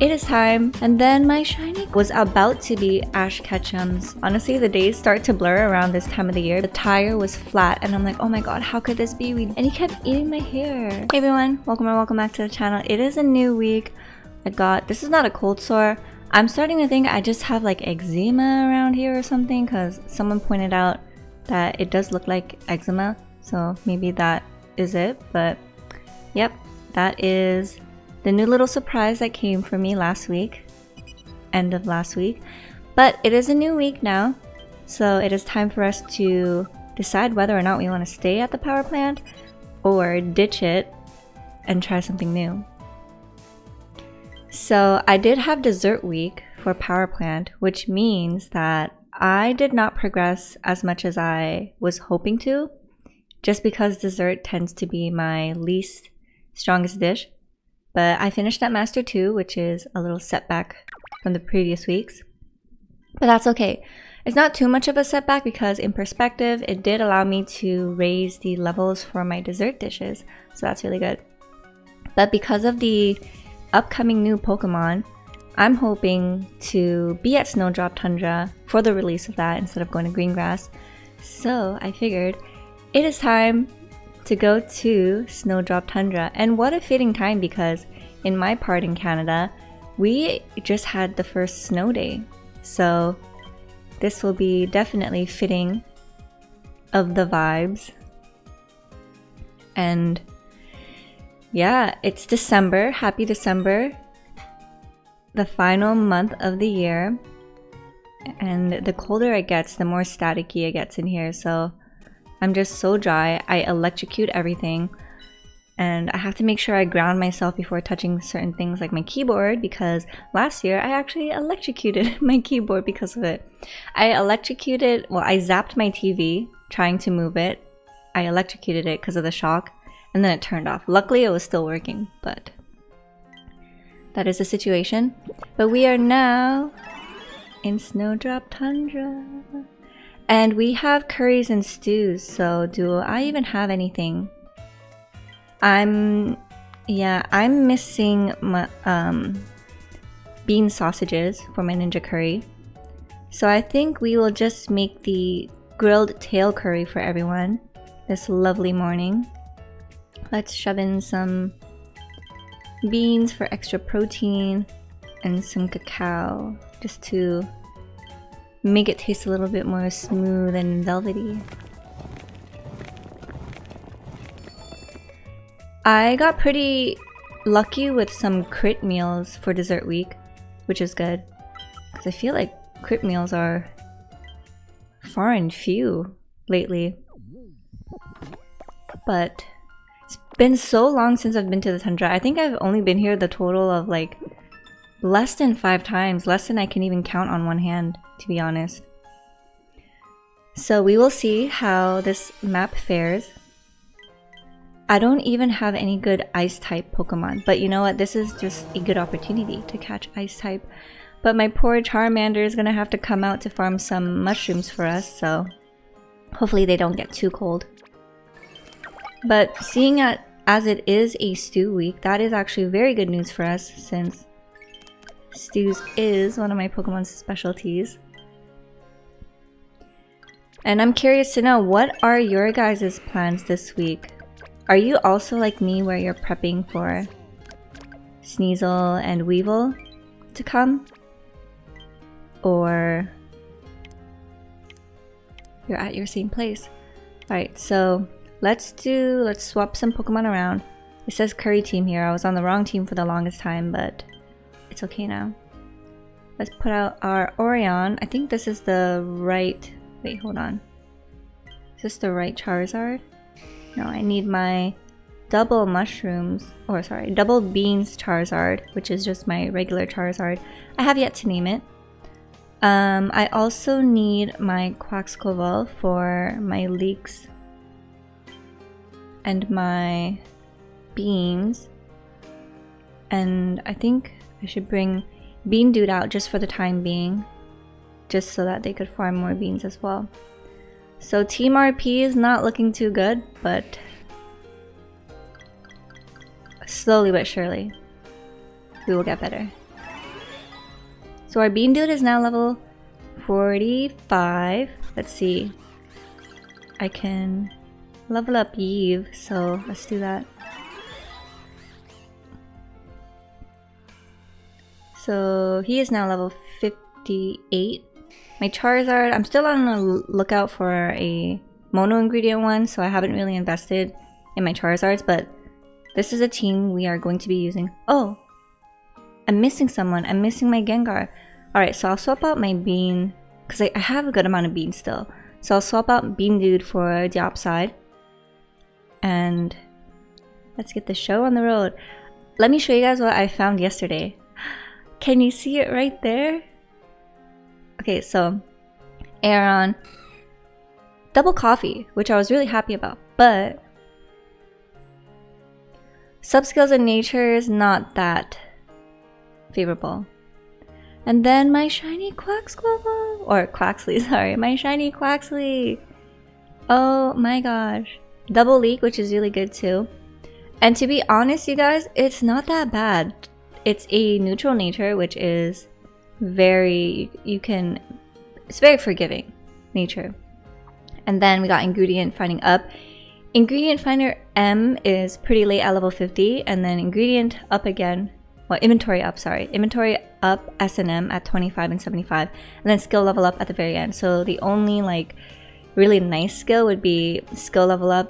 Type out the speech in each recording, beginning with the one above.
It is time, and then my shiny was about to be Ash Ketchum's. Honestly, the days start to blur around this time of the year. The tire was flat, and I'm like, oh my god, how could this be? And he kept eating my hair. Hey everyone, welcome or welcome back to the channel. It is a new week. This is not a cold sore. I'm starting to think I just have like eczema around here or something, because someone pointed out that it does look like eczema, so maybe that is it. But yep, that is the new little surprise that came for me last week, end of last week. But it is a new week now, so it is time for us to decide whether or not we want to stay at the power plant or ditch it and try something new. So I did have dessert week for power plant, which means that I did not progress as much as I was hoping to, just because dessert tends to be my least strongest dish. But I finished at Master 2, which is a little setback from the previous weeks. But that's okay. It's not too much of a setback because in perspective, it did allow me to raise the levels for my dessert dishes. So that's really good. But because of the upcoming new Pokemon, I'm hoping to be at Snowdrop Tundra for the release of that instead of going to Greengrass. So I figured it is time to go to Snowdrop Tundra. And what a fitting time, because in my part in Canada, we just had the first snow day. So this will be definitely fitting of the vibes. And yeah, it's December. Happy December. The final month of the year. And the colder it gets, the more staticky it gets in here. So I'm just so dry. I electrocute everything, and I have to make sure I ground myself before touching certain things like my keyboard, because last year I actually electrocuted my keyboard because of it. I zapped my TV trying to move it. I electrocuted it because of the shock, and then it turned off. Luckily it was still working, but that is the situation. But we are now in Snowdrop Tundra. And we have curries and stews, so do I even have anything? I'm missing my bean sausages for my ninja curry. So I think we will just make the grilled tail curry for everyone this lovely morning. Let's shove in some beans for extra protein and some cacao just to make it taste a little bit more smooth and velvety. I got pretty lucky with some crit meals for dessert week, which is good, because I feel like crit meals are far and few lately. But it's been so long since I've been to the Tundra. I think I've only been here the total of like less than 5 times, less than I can even count on one hand, to be honest. So we will see how this map fares. I don't even have any good ice type Pokemon, but you know what, this is just a good opportunity to catch ice type. But my poor Charmander is gonna have to come out to farm some mushrooms for us, so hopefully they don't get too cold. But seeing as it is a stew week, that is actually very good news for us, since stews is one of my Pokemon's specialties. And I'm curious to know, what are your guys' plans this week? Are you also like me, where you're prepping for Sneasel and Weevil to come? Or you're at your same place? Alright, so let's swap some Pokemon around. It says Curry team here. I was on the wrong team for the longest time, but it's okay now. Let's put out our Orion. I think this is the right... Wait, hold on. Is this the right Charizard? No, I need my double mushrooms, or sorry, double beans Charizard, which is just my regular Charizard. I have yet to name it. I also need my Quaxcoval for my leeks and my beans. And I think I should bring Bean Dude out just for the time being, just so that they could farm more beans as well. So Team RP is not looking too good, but slowly but surely we will get better. So our bean dude is now level 45. Let's see. I can level up Eve, so let's do that. So he is now level 58. My Charizard, I'm still on the lookout for a mono ingredient one, so I haven't really invested in my Charizards, but this is a team we are going to be using. Oh, I'm missing someone. I'm missing my Gengar. Alright, so I'll swap out my Bean, because I have a good amount of Bean still. So I'll swap out Bean Dude for Diopside. And let's get the show on the road. Let me show you guys what I found yesterday. Can you see it right there? Okay, so Aeron, double coffee, which I was really happy about, but sub-skills in nature is not that favorable. And then my shiny Quaxquavel, or Quaxley, sorry, my shiny Quaxley. Oh my gosh. Double leak, which is really good too. And to be honest, you guys, it's not that bad. It's a neutral nature, which is very, it's very forgiving nature. And then we got Ingredient Finding Up. Ingredient Finder M is pretty late at level 50, and then Ingredient Up again. Well, Inventory Up, sorry. Inventory Up S&M at 25 and 75, and then Skill Level Up at the very end. So the only like really nice skill would be Skill Level Up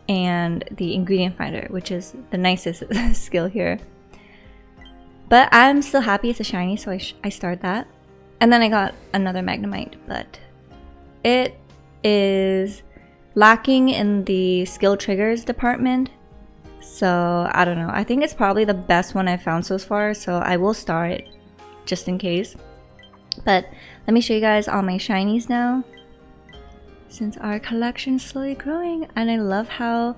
and the Ingredient Finder, which is the nicest skill here. But I'm still happy it's a shiny, so I start that. And then I got another Magnemite, but it is lacking in the skill triggers department. So I don't know. I think it's probably the best one I've found so far, so I will start it just in case. But let me show you guys all my shinies now, since our collection is slowly growing. And I love how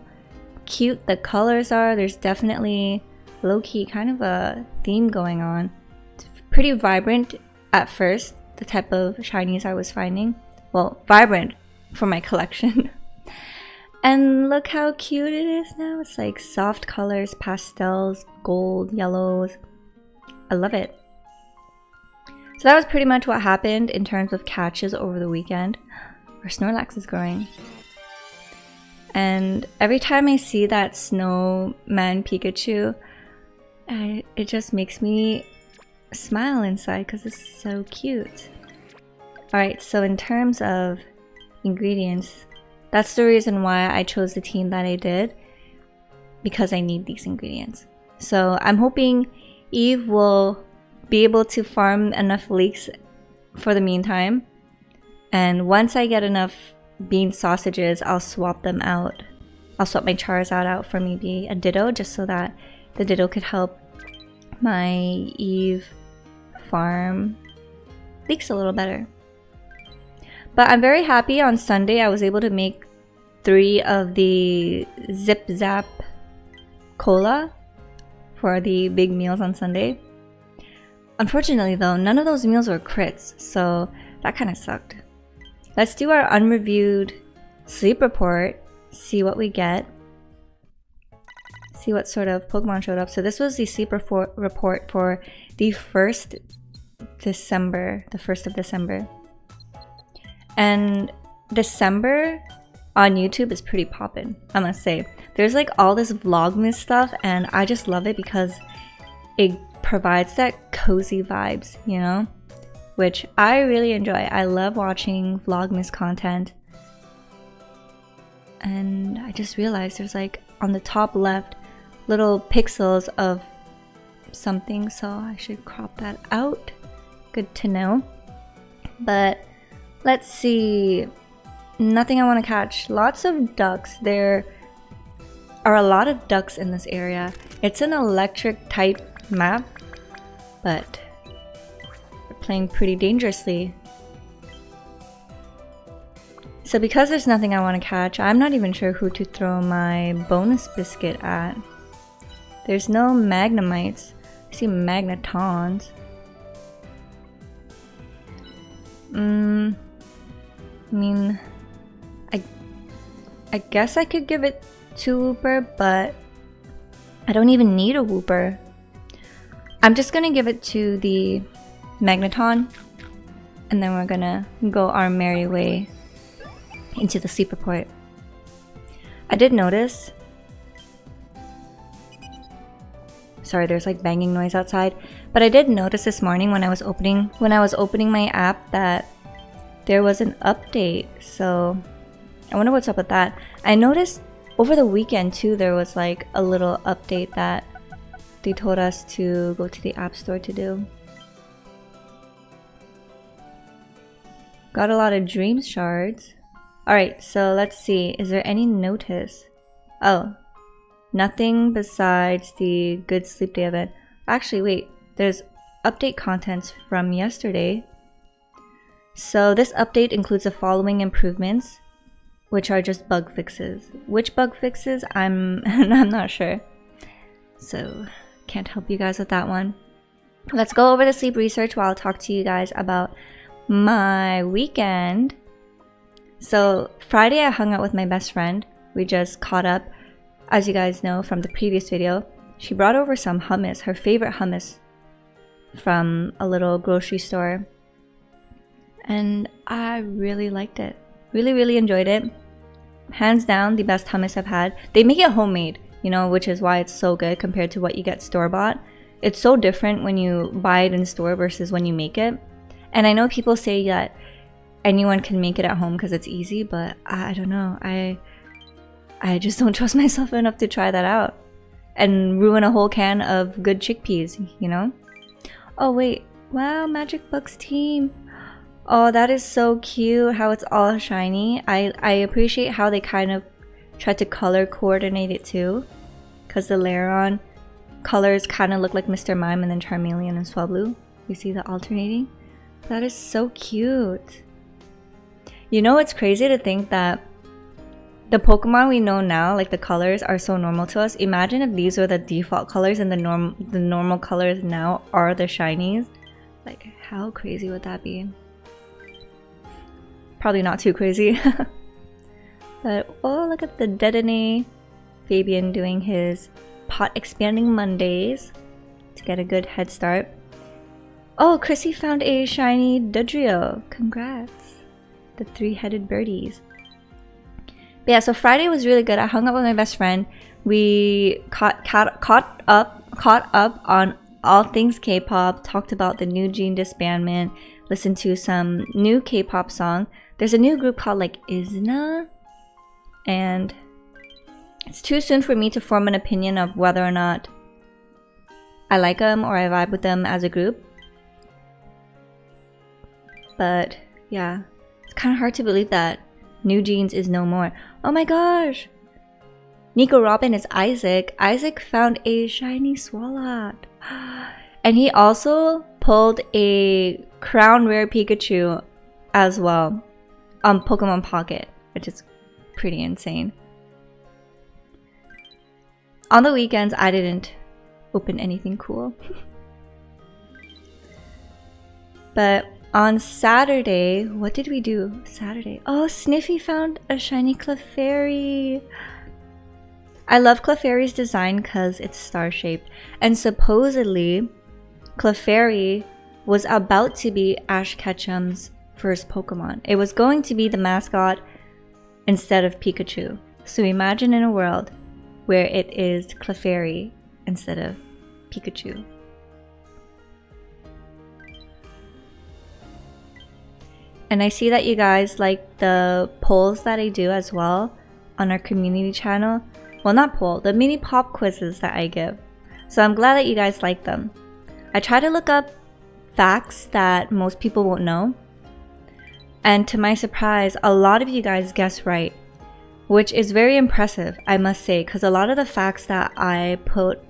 cute the colors are. There's definitely low-key kind of a theme going on. It's pretty vibrant at first, the type of shinies I was finding. Well, vibrant for my collection. And look how cute it is now. It's like soft colors, pastels, gold, yellows. I love it. So that was pretty much what happened in terms of catches over the weekend. Our Snorlax is growing. And every time I see that snowman Pikachu, it just makes me smile inside because it's so cute. Alright, so in terms of ingredients, that's the reason why I chose the team that I did, because I need these ingredients. So I'm hoping Eve will be able to farm enough leeks for the meantime. And once I get enough bean sausages, I'll swap them out. I'll swap my Charizard out for maybe a Ditto, just so that the Ditto could help my Eve farm leeks a little better. But I'm very happy. On Sunday I was able to make 3 of the Zip Zap Cola for the big meals on Sunday. Unfortunately though, none of those meals were crits, so that kind of sucked. Let's do our unreviewed sleep report, see what we get. See what sort of Pokemon showed up. So this was the sleep report for the 1st of December. And December on YouTube is pretty poppin', I must say. There's like all this Vlogmas stuff, and I just love it because it provides that cozy vibes, you know? Which I really enjoy. I love watching Vlogmas content. And I just realized there's like on the top left little pixels of something, so I should crop that out. Good to know. But let's see. Nothing I want to catch. Lots of ducks. There are a lot of ducks in this area. It's an electric type map, but we're playing pretty dangerously. So because there's nothing I want to catch, I'm not even sure who to throw my bonus biscuit at. There's no Magnemites. I see Magnetons. I mean, I guess I could give it to Wooper, but I don't even need a Wooper. I'm just gonna give it to the Magneton. And then we're gonna go our merry way into the sleeper port. I did notice... Sorry, there's like banging noise outside. But I did notice this morning when I was opening my app that there was an update. So I wonder what's up with that. I noticed over the weekend too there was like a little update that they told us to go to the App Store to do. Got a lot of dream shards. Alright, so let's see. Is there any notice? Oh. Nothing besides the good sleep day event. Actually, wait. There's update contents from yesterday. So this update includes the following improvements, which are just bug fixes. Which bug fixes? I'm not sure. So can't help you guys with that one. Let's go over the sleep research while I'll talk to you guys about my weekend. So Friday I hung out with my best friend. We just caught up. As you guys know from the previous video, she brought over some hummus, her favorite hummus from a little grocery store. And I really liked it. Really enjoyed it. Hands down the best hummus I've had. They make it homemade, you know, which is why it's so good compared to what you get store-bought. It's so different when you buy it in store versus when you make it. And I know people say that anyone can make it at home because it's easy, but I don't know. I just don't trust myself enough to try that out and ruin a whole can of good chickpeas, you know? Oh wait, wow, Magic Books team. Oh, that is so cute how it's all shiny. I appreciate how they kind of tried to color coordinate it too, because the Lairon colors kind of look like Mr. Mime and then Charmeleon and Swablu. You see the alternating? That is so cute. You know, it's crazy to think that the Pokemon we know now, like the colors, are so normal to us. Imagine if these were the default colors and the normal colors now are the shinies. Like, how crazy would that be? Probably not too crazy. But, oh, look at the Dedenne Fabian doing his pot expanding Mondays to get a good head start. Oh, Chrissy found a shiny Dodrio. Congrats. The three-headed birdies. But yeah, so Friday was really good. I hung out with my best friend. We caught up on all things K-pop, talked about the new Jean disbandment, listened to some new K-pop song. There's a new group called like IZNA, and it's too soon for me to form an opinion of whether or not I like them or I vibe with them as a group. But yeah, it's kind of hard to believe that New Jeans is no more. Oh my gosh! Nico Robin is Isaac. Isaac found a shiny Swalot. And he also pulled a Crown Rare Pikachu as well on Pokemon Pocket, which is pretty insane. On the weekends, I didn't open anything cool. But on Saturday, what did we do Saturday? Oh, Sniffy found a shiny Clefairy. I love Clefairy's design because it's star-shaped. And supposedly, Clefairy was about to be Ash Ketchum's first Pokemon. It was going to be the mascot instead of Pikachu. So imagine in a world where it is Clefairy instead of Pikachu. And I see that you guys like the polls that I do as well on our community channel. Well, not poll, the mini pop quizzes that I give. So I'm glad that you guys like them. I try to look up facts that most people won't know. And to my surprise, a lot of you guys guess right, which is very impressive, I must say, because a lot of the facts that I put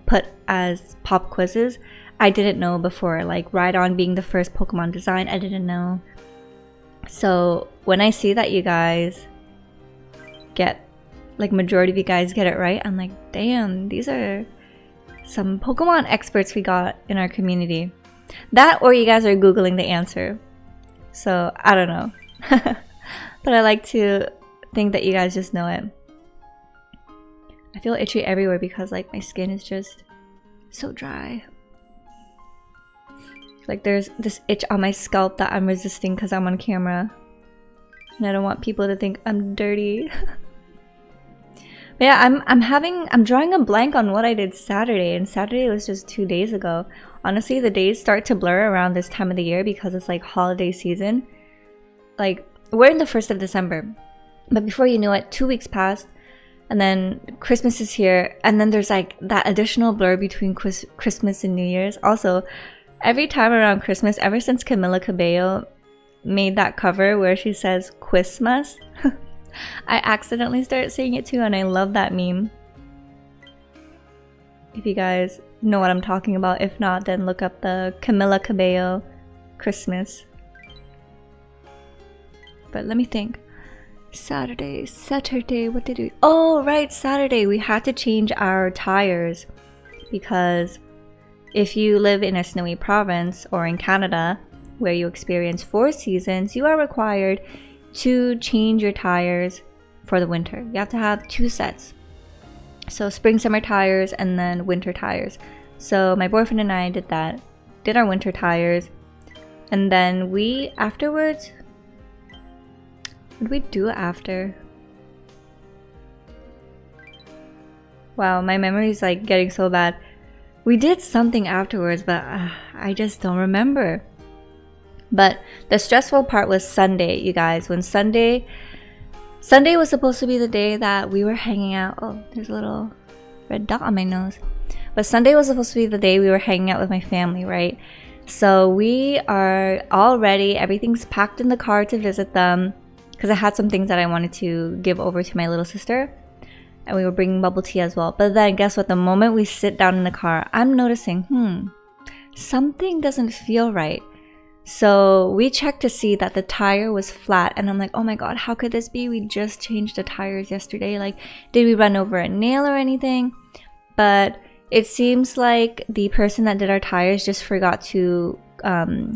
as pop quizzes, I didn't know before. Like Rhydon being the first Pokemon design, I didn't know. So when I see that you guys get, like majority of you guys get it right, I'm like, damn, these are some Pokemon experts we got in our community. That or you guys are Googling the answer. So I don't know. But I like to think that you guys just know it. I feel itchy everywhere because like my skin is just so dry. Like there's this itch on my scalp that I'm resisting because I'm on camera. And I don't want people to think I'm dirty. But yeah, I'm drawing a blank on what I did Saturday, and Saturday was just 2 days ago. Honestly, the days start to blur around this time of the year because it's like holiday season. Like, we're in the 1st of December. But before you know it, 2 weeks passed. And then Christmas is here. And then there's like that additional blur between Christmas and New Year's. Also, every time around Christmas, ever since Camila Cabello made that cover where she says Quizmas, I accidentally started saying it too, and I love that meme. If you guys know what I'm talking about, if not, then look up the Camila Cabello Christmas. But let me think. Saturday, what did we... Oh, right, Saturday. We had to change our tires because if you live in a snowy province or in Canada where you experience 4 seasons, you are required to change your tires for the winter. You have to have 2 sets. So spring, summer tires and then winter tires. So my boyfriend and I did that. Did our winter tires. And then we afterwards... What did we do after? Wow, my memory is like getting so bad. We did something afterwards, but I just don't remember. But the stressful part was Sunday, you guys. When Sunday was supposed to be the day that we were hanging out. Oh, there's a little red dot on my nose. But Sunday was supposed to be the day we were hanging out with my family, right? So we are all ready. Everything's packed in the car to visit them because I had some things that I wanted to give over to my little sister. And we were bringing bubble tea as well. But then guess what? The moment we sit down in the car, I'm noticing, something doesn't feel right. So we checked to see that the tire was flat, and I'm like, oh my god, how could this be? We just changed the tires yesterday. Like, did we run over a nail or anything? But it seems like the person that did our tires just forgot to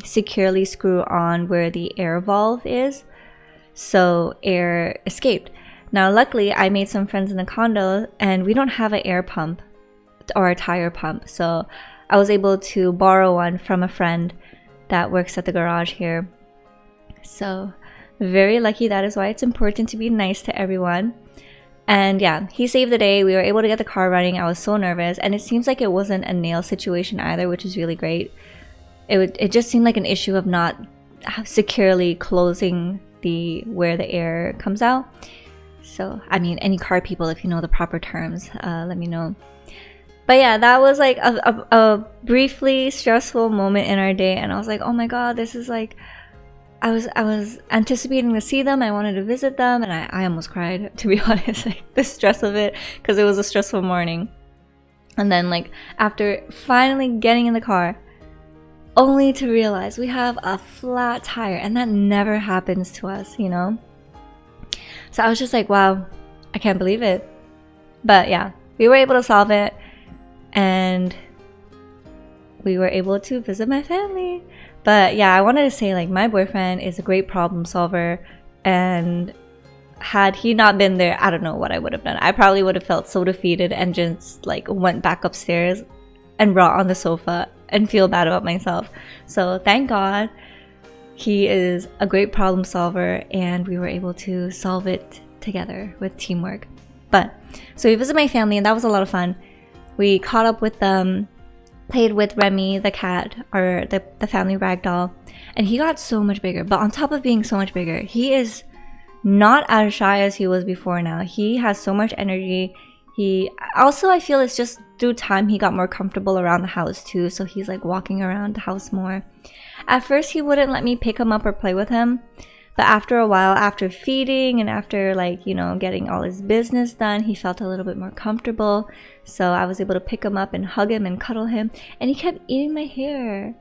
securely screw on where the air valve is, so air escaped. Now luckily I made some friends in the condo and we don't have an air pump or a tire pump, so I was able to borrow one from a friend that works at the garage here. So very lucky. That is why it's important to be nice to everyone. And yeah, he saved the day. We were able to get the car running. I was so nervous, and it seems like it wasn't a nail situation either, which is really great. It just seemed like an issue of not securely closing where the air comes out. So I mean, any car people, if you know the proper terms, let me know. But yeah, that was like a briefly stressful moment in our day, and I was like, oh my god, this is like, I was anticipating to see them. I wanted to visit them, and I almost cried, to be honest, like the stress of it, because it was a stressful morning. And then like after finally getting in the car, only to realize we have a flat tire, and that never happens to us, you know? So I was just like, wow, I can't believe it. But yeah, we were able to solve it. And we were able to visit my family. But yeah, I wanted to say, like, my boyfriend is a great problem solver, and had he not been there, I don't know what I would have done. I probably would have felt so defeated and just like went back upstairs and rot on the sofa and feel bad about myself. So thank God he is a great problem solver, and we were able to solve it together with teamwork. But so we visited my family, and that was a lot of fun. We caught up with them, played with Remy, the cat, or the family ragdoll, and he got so much bigger. But on top of being so much bigger, he is not as shy as he was before now. He has so much energy. He also, I feel it's just through time, he got more comfortable around the house too, so he's like walking around the house more. At first, he wouldn't let me pick him up or play with him. But after a while, after feeding and after, like, you know, getting all his business done, he felt a little bit more comfortable. So I was able to pick him up and hug him and cuddle him. And he kept eating my hair,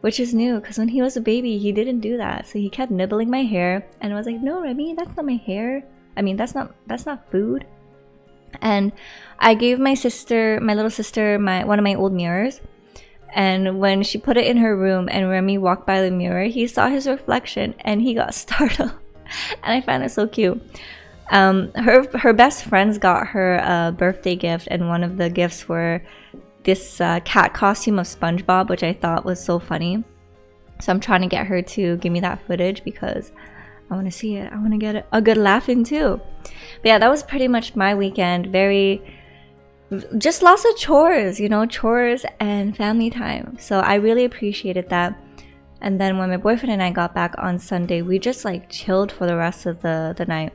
which is new because when he was a baby, he didn't do that. So he kept nibbling my hair, and I was like, no, Remy, that's not my hair. I mean, that's not food. And I gave my little sister, one of my old mirrors. And when she put it in her room and Remy walked by the mirror, he saw his reflection and he got startled. And I find it so cute. Her best friends got her a birthday gift, and one of the gifts were this cat costume of SpongeBob, which I thought was so funny. So I'm trying to get her to give me that footage because I want to see it. I want to get a good laugh in too. But yeah, that was pretty much my weekend. Just lots of chores, you know, chores and family time. So I really appreciated that. And then when my boyfriend and I got back on Sunday, we just like chilled for the rest of the night.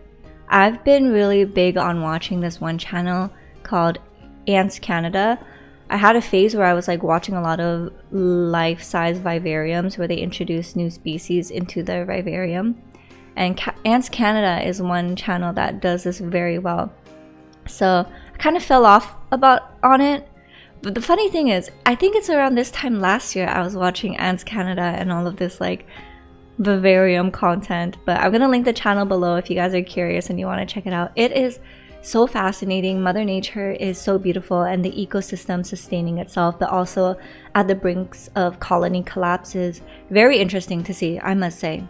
I've been really big on watching this one channel called Ants Canada. I had a phase where I was like watching a lot of life-size vivariums where they introduce new species into the vivarium. And Ants Canada is one channel that does this very well. So I kind of fell off on it. But the funny thing is, I think it's around this time last year I was watching Ants Canada and all of this like vivarium content. But I'm going to link the channel below if you guys are curious and you want to check it out. It is so fascinating. Mother Nature is so beautiful and the ecosystem sustaining itself, but also at the brinks of colony collapse is very interesting to see, I must say.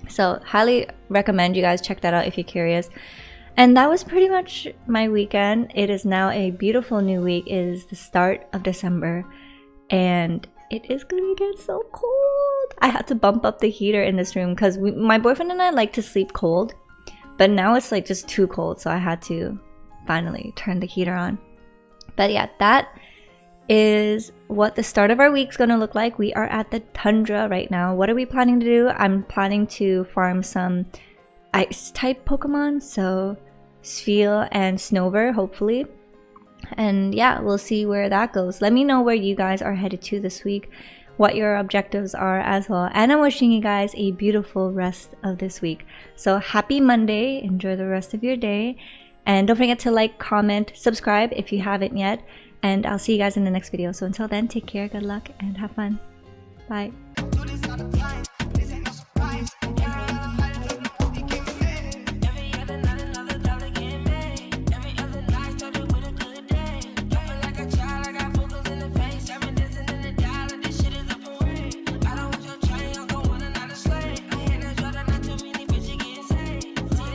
So highly recommend you guys check that out if you're curious. And that was pretty much my weekend. It is now a beautiful new week. It is the start of December and it is gonna get so cold. I had to bump up the heater in this room because my boyfriend and I like to sleep cold. But now it's like just too cold, so I had to finally turn the heater on. But yeah, that is what the start of our week's gonna look like. We are at the Tundra right now. What are we planning to do? I'm planning to farm some ice type Pokemon, so Spheal and Snover, hopefully. And yeah, we'll see where that goes. Let me know where you guys are headed to this week, what your objectives are as well. And I'm wishing you guys a beautiful rest of this week. So happy Monday. Enjoy the rest of your day. And don't forget to like, comment, subscribe if you haven't yet. And I'll see you guys in the next video. So until then, take care, good luck, and have fun. Bye.